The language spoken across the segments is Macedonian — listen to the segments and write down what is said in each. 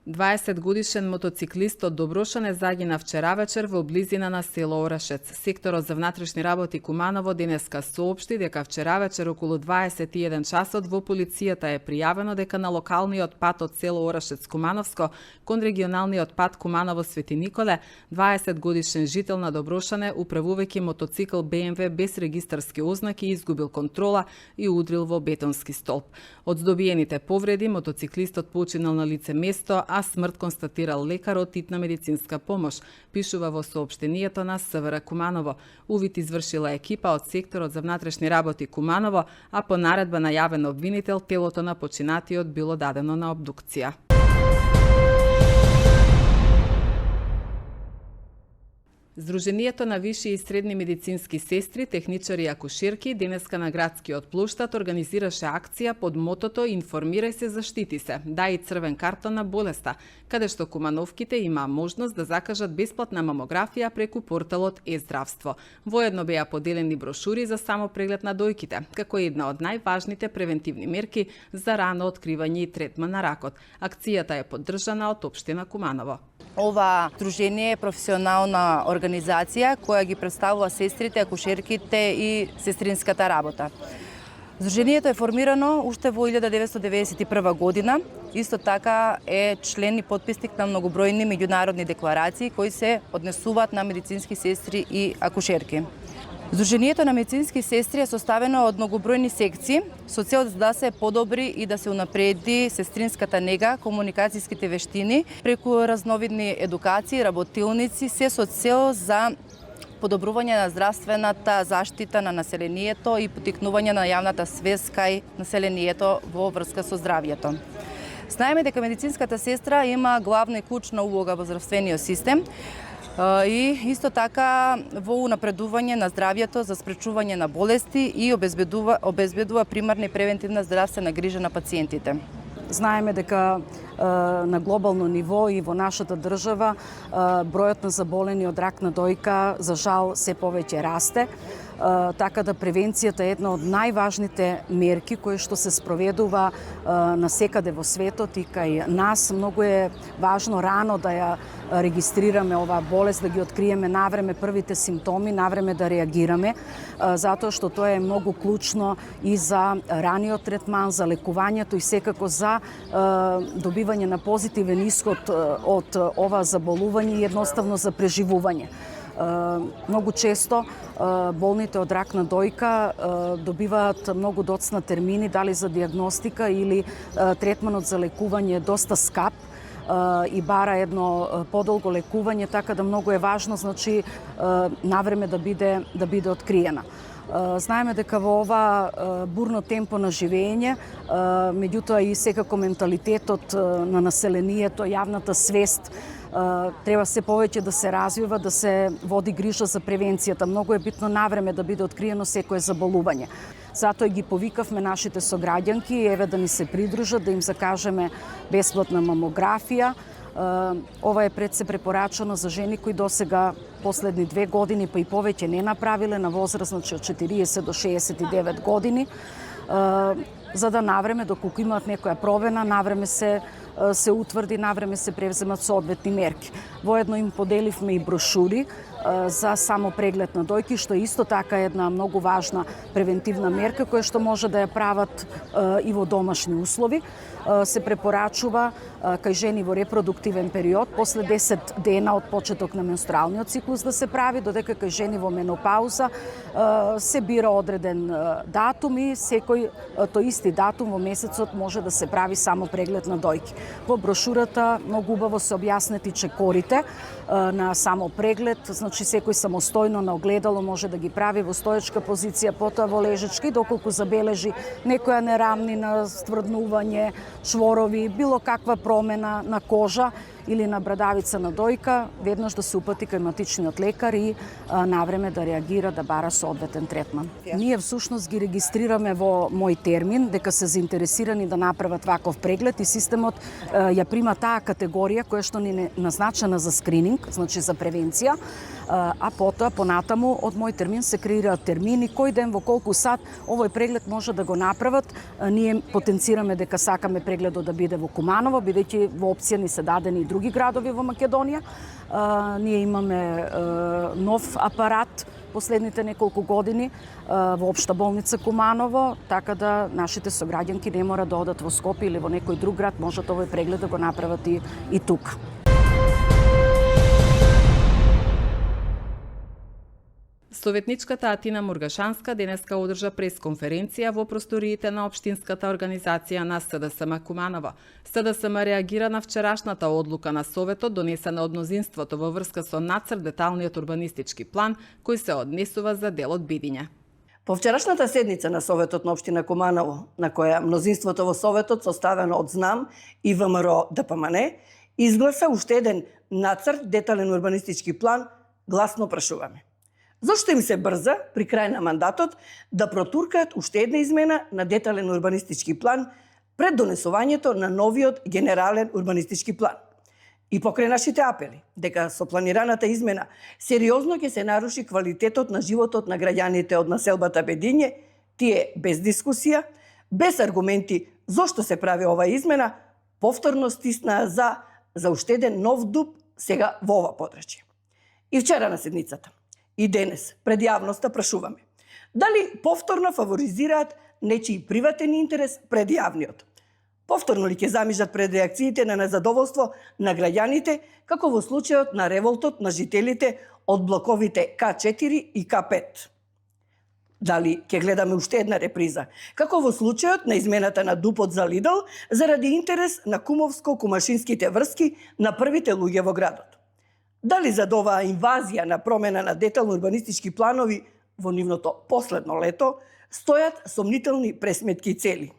20-годишен мотоциклист од Доброшане загина вчера вечер во близина на село Орашец. Секторот за внатрешни работи Куманово денеска соопшти дека вчера вечер околу 21 часот во полицијата е пријавено дека на локалниот пат од село Орашец Кумановско кон регионалниот пат Куманово Свети Николе 20-годишен жител на Доброшане управувајќи мотоцикл BMW без регистарски ознаки изгубил контрола и удрил во бетонски столб. Од здобиените повреди мотоциклистот починал на лице место, а смрт констатирал лекар од Титна медицинска помош, пишува во соопштението на СВР Куманово. Увид извршила екипа од секторот за внатрешни работи Куманово, а по наредба на јавен обвинител телото на починатиот било дадено на обдукција. Сдруженијето на висши и средни медицински сестри, техничари и акушерки денеска на градскиот плоштад организираше акција под мотото "Информирај се, заштити се, дај црвен картон на болеста", каде што кумановките имаа можност да закажат бесплатна мамографија преку порталот Е-здравство. Воедно беа поделени брошури за самопреглед на дојките, како една од најважните превентивни мерки за рано откривање и третман на ракот. Акцијата е поддржана од општина Куманово. Ова сдружение е професионална организација која ги представува сестрите, акушерките и сестринската работа. Сдруженијето е формирано уште во 1991 година. Исто така е член и потписник на многобројни меѓународни декларации кои се однесуваат на медицински сестри и акушерки. Сдруженијето на медицински сестри е составено од многобројни секции со цел да се подобри и да се унапреди сестринската нега, комуникацијските вештини преку разновидни едукации, работилници, се со цел за подобрување на здравствената заштита на населението и поттикнување на јавната свест кај населението во врска со здравјето. Знаеме дека медицинската сестра има главна и клучна улога во здравствениот систем, и исто така во унапредување на здравјето, за спречување на болести и обезбедува примарна и превентивна здравствена грижа на пациентите. Знаеме дека на глобално ниво и во нашата држава бројот на заболени од рак на дојка за жал се повеќе расте. Така да превенцијата е една од најважните мерки кои што се спроведува насекаде во светот и кај нас. Многу е важно рано да ја регистрираме оваа болест, да ги откриеме навреме првите симптоми, навреме да реагираме, затоа што тоа е многу клучно и за раниот третман, за лекувањето и секако за добивање на позитивен исход од ова заболување и едноставно за преживување. Многу често болните од рак на дојка добиваат многу доцна термини, дали за диагностика или третманот за лекување е доста скап и бара едно подолго лекување, така да многу е важно, значи, навреме да биде откриена. Знаеме дека во ова бурно темпо на живење, меѓутоа и секако менталитетот на населението, јавната свест, треба се повеќе да се развива, да се води грижа за превенцијата. Многу е битно навреме да биде откриено секое заболување. Затоа ги повикавме нашите сограѓанки, еве да ни се придружат, да им закажеме бесплатна мамографија. Ова е пред се препорачано за жени кои досега последни 2 години па и повеќе не направиле, на возраст значи од 40 до 69 години, за да навреме, доколку имаат некоја провина, навреме се утврди, навреме се превземат соодветни мерки. Воедно им поделивме и брошури за само преглед на дојки, што исто така е една многу важна превентивна мерка која што може да ја прават и во домашни услови. Се препорачува кај жени во репродуктивен период после 10 дена од почеток на менструалниот циклус да се прави, додека кај жени во менопауза се бира одреден датум и секој тој исти датум во месецот може да се прави само преглед на дојки. Во брошурата многу убаво се објаснети чекорите на само преглед, значи секој самостојно на огледало може да ги прави во стоечка позиција, потоа во лежечка, и доколку забележи некоја нерамнина, стврднување, чворови, било каква промена на кожа или на брадавица на дојка, веднаш да се упати кај матичниот лекар и навреме да реагира, да бара соодветен третман. Ние всушност ги регистрираме во мој термин дека се заинтересирани да направат ваков преглед и системот ја прима таа категорија која што ни е назначена за скрининг, значи за превенција, а потоа понатаму од мој термин се креираат термини кој ден во колку сат овој преглед може да го направат. Ние потенцираме дека сакаме прегледот да биде во Куманово, бидејќи во опција ни се дадени и други градови во Македонија. Ние имаме нов апарат последните неколку години во Општа болница Куманово, така да нашите сограѓанки не мора да одат во Скопје или во некој друг град, можат овој преглед да го направат и тука. Советничката Атина Мургашанска денеска одржа пресконференција во просториите на Општинската организација на СДСМ Куманово. СДСМ реагира на вчерашната одлука на Советот донесена од мнозинството во врска со нацрт деталниот урбанистички план кој се однесува за делот Бидиња. По вчерашната седница на Советот на Општина Куманово, на која мнозинството во Советот составено од ЗНАМ и ВМРО ДПМН, изгласа уште еден нацрт детален урбанистички план, гласно прашуваме. Зошто им се брза при крај на мандатот да протуркаат уште една измена на детален урбанистички план пред донесувањето на новиот генерален урбанистички план? И покрај нашите апели дека со планираната измена сериозно ќе се наруши квалитетот на животот на граѓаните од населбата Бедиње, тие без дискусија, без аргументи зошто се прави оваа измена, повторно стиснаа за уште еден нов дуб сега во ова подрачје. И вчера на седницата, и денес пред јавноста прашуваме дали повторно фаворизираат нечии приватен интерес пред јавниот. Повторно ли ќе замижат пред реакциите на незадоволство на граѓаните, како во случајот на револтот на жителите од блоковите К4 и К5? Дали ќе гледаме уште една реприза, како во случајот на измената на дупот за Лидл заради интерес на кумовско-кумашинските врски на првите луѓе во градот? Дали зад оваа инвазија на промена на детално урбанистички планови во нивното последно лето стојат сомнителни пресметки и цели?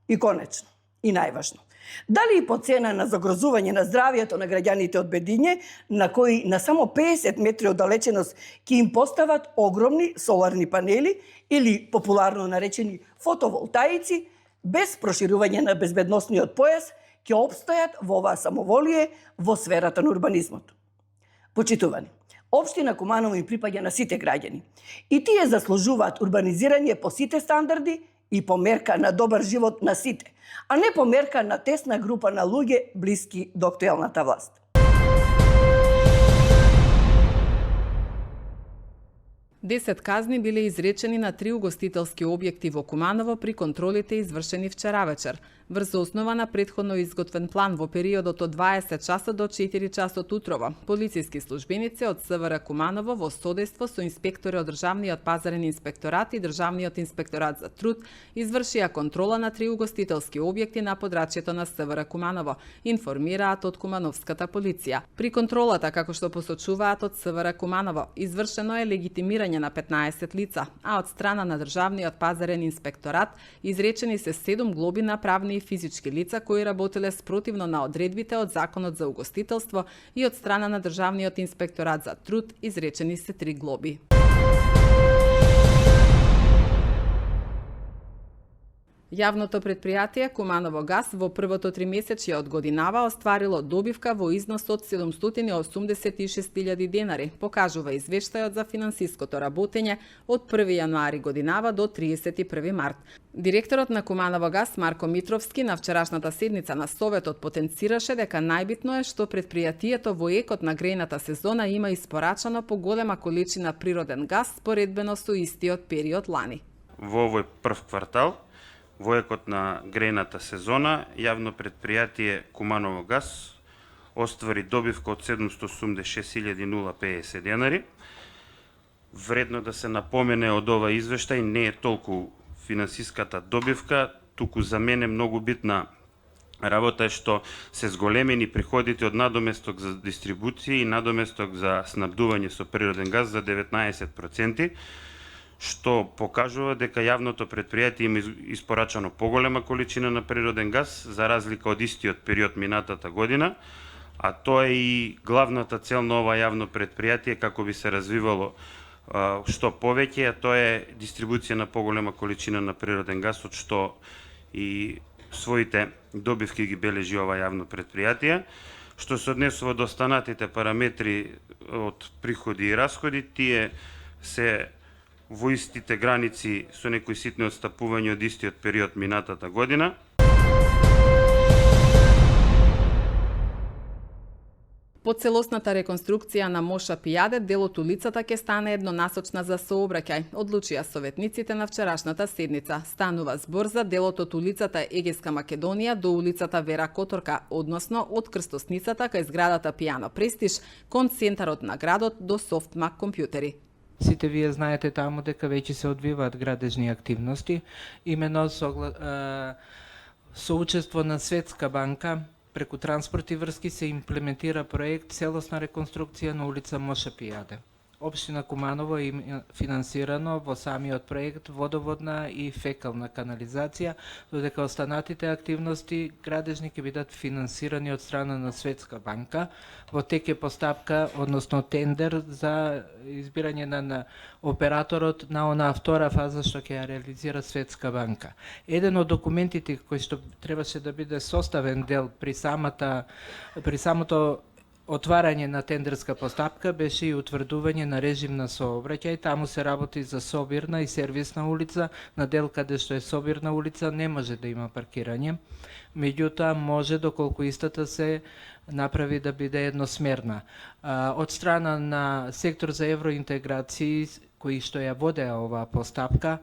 И конечно, и најважно, дали и по цена на загрозување на здравието на граѓаните од Бедиње, на кои на само 50 метри оддалеченост ќе им постават огромни соларни панели или популарно наречени фотоволтаици, без проширување на безбедносниот појас, ќе опстојат во оваа самоволие во сферата на урбанизмот. Почитувани, Општина Куманово им припаѓа на сите граѓани и тие заслужуваат урбанизирање по сите стандарди и по мерка на добар живот на сите, а не по мерка на тесна група на луѓе блиски до актуелната власт. Десет казни биле изречени на 3 угостителски објекти во Куманово при контролите извршени вчера вечер. Врз основа на претходно изготвен план во периодот од 20 часот до 4 часот утрово, полициски службеници од СВР Куманово во содејство со инспектори од Државниот пазарен инспекторат и Државниот инспекторат за труд извршија контрола на 3 угостителски објекти на подрачјето на СВР Куманово, информираат од Кумановската полиција. При контролата, како што посочуваат од СВР Куманово, извршено е легитимирање на 15 лица, а од страна на Државниот пазарен инспекторат изречени се 7 глоби на правни и физички лица кои работеле спротивно на одредбите од Законот за угостителство и од страна на Државниот инспекторат за труд изречени се 3 глоби. Јавното предпријатие Куманово газ во првото тримесечје од годинава остварило добивка во износ од 786.000 денари, покажува извештајот за финансиското работење од 1 јануари годинава до 31 март. Директорот на Куманово газ Марко Митровски на вчерашната седница на Советот потенцираше дека најбитно е што предпријатието во екот на грејната сезона има испорачано поголема количина природен газ споредбено со истиот период лани. Во овој прв квартал, во екот на грејната сезона, јавно предпријатие Куманово газ оствари добивка од 786.050 денари. Вредно да се напомене од ова извештај не е толку финансиската добивка, туку за мене многу битна работа е што се зголемени приходите од надоместок за дистрибуција и надоместок за снабдување со природен газ за 19%, што покажува дека јавното предпријатие има испорачано поголема количина на природен газ за разлика од истиот период минатата година, а тоа е и главната цел на ова јавно предпријатие како би се развивало што повеќе, а тоа е дистрибуција на поголема количина на природен газ, од што и своите добивки ги бележи ова јавно предпријатие. Што се однесува до останатите параметри од приходи и расходи, тие се во истите граници со некои ситни отстапувања од истиот период минатата година. По целосната реконструкција на Моша Пијаде, дел од улицата ќе стане еднонасочна за сообраќај, одлучија советниците на вчерашната седница. Станува збор за делот од улицата Егејска Македонија до улицата Вера Которка, односно од крстосницата кај зградата Пијано Престиж кон центарот на градот до Софтмак компјутери. Сите вие знаете таму дека веќе се одвиваат градежни активности, имено со учество на Светска банка. Преку транспорт и врски се имплементира проект целосна реконструкција на улица Моша Пијаде. Општина Куманово е финансирано во самиот проект водоводна и фекална канализација, додека останатите активности градежни ќе бидат финансирани од страна на Светска банка. Во тек е постапка, односно тендер за избирање на операторот на онаа втора фаза што ќе ја реализира Светска банка. Еден од документите кој што требаше да биде составен дел при самото отварање на тендерска постапка беше и утврдување на режим на сообраќај. Таму се работи за собирна и сервисна улица. На дел каде што е собирна улица не може да има паркирање. Меѓутоа може доколку истата се направи да биде едносмерна. Од страна на сектор за евроинтеграции кои што ја водеа оваа постапка,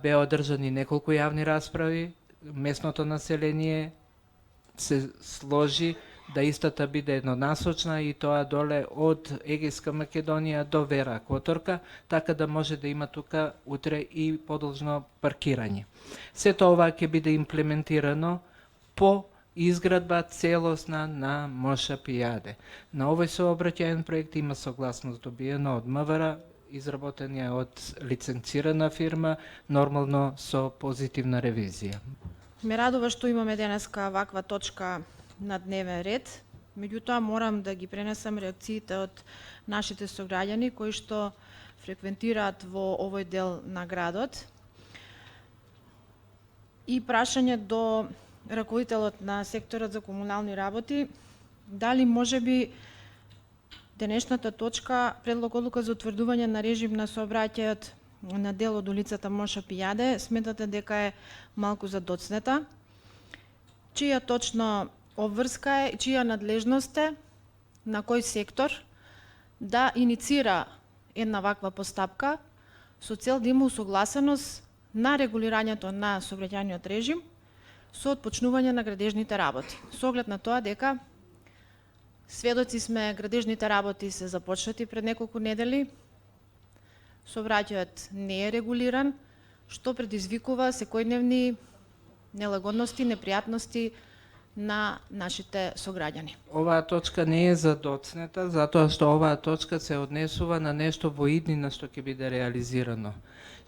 беа одржани неколку јавни расправи. Местното население се сложи да истата биде еднонасочна и тоа доле од Егејска Македонија до Вера Которка, така да може да има тука утре и подолжно паркирање. Сето ова ќе биде имплементирано по изградба целосна на Моша Пијаде. На овој сообраќајен проект има согласност добиена од МВР, изработен е од лиценцирана фирма, нормално со позитивна ревизија. Ме радува што имаме денеска ваква точка на дневен ред, меѓутоа морам да ги пренесам реакциите од нашите сограѓани кои што фреквентираат во овој дел на градот. И прашање до раководителот на секторот за комунални работи, дали можеби денешната точка предлог одлука за утврдување на режим на сообраќајот на дел од улицата Моша Пијаде, сметате дека е малку задоцнета? Чија точно обврска е, чија надлежност е, на кој сектор да иницира една ваква постапка со цел да има усогласеност на регулирањето на сообраќајниот режим со отпочнување на градежните работи. Со оглед на тоа дека сведоци сме градежните работи се започнати пред неколку недели, сообраќајот не е регулиран, што предизвикува секојдневни нелагодности, непријатности на нашите сограѓани. Оваа точка не е задоцнета, затоа што оваа точка се однесува на нешто во иднина што ќе биде реализирано.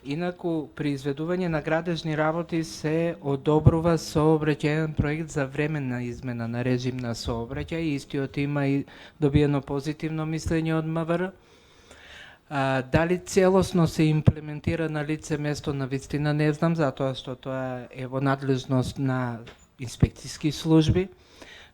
Инаку, при изведување на градежни работи се одобрува сообраќајен проект за временна измена на режим на сообраќај. Истиот има и добиено позитивно мислење од МВР. Дали целосно се имплементира на лице место, на вистина не знам, затоа што тоа е во надлежност на инспекцијски служби.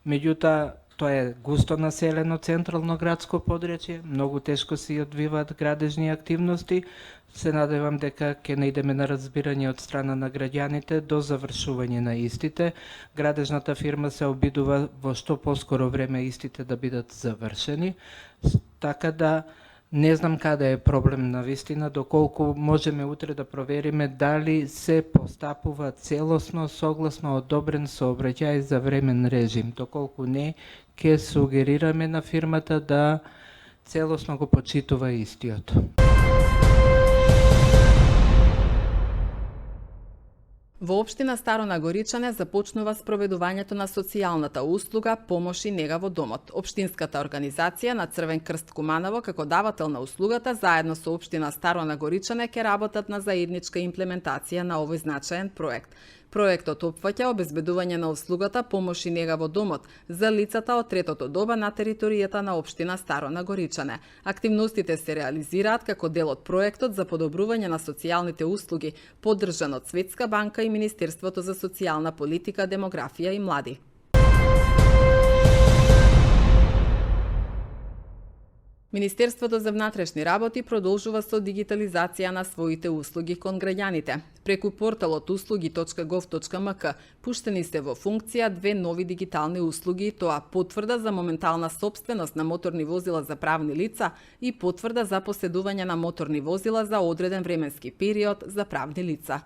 Меѓутоа, тоа е густо населено централно градско подрачје, многу тешко се одвиваат градежни активности. Се надевам дека ќе наидеме на разбирање од страна на граѓаните до завршување на истите. Градежната фирма се обидува во што поскоро време истите да бидат завршени, така да не знам каде е проблем на вистина, доколку можеме утре да провериме дали се постапува целосно согласно одобрен сообраќај за времен режим. Доколку не, ќе сугерираме на фирмата да целосно го почитува истиот. Во општина Старо Нагоричане започнува спроведувањето на социјалната услуга помош и нега во домот. Општинската организација на Црвен крст Куманово како давател на услугата заедно со општина Старо Нагоричане ќе работат на заедничка имплементација на овој значаен проект. Проектот опфаќа обезбедување на услугата помош и нега во домот за лицата од третото доба на територијата на општина Старо Нагоричане. Активностите се реализираат како дел од проектот за подобрување на социјалните услуги, поддржан од Светска банка и Министерството за социјална политика, демографија и млади. Министерството за внатрешни работи продолжува со дигитализација на своите услуги кон граѓаните. Преку порталот услуги.gov.mk пуштени се во функција две нови дигитални услуги, тоа потврда за моментална сопственост на моторни возила за правни лица и потврда за поседување на моторни возила за одреден временски период за правни лица.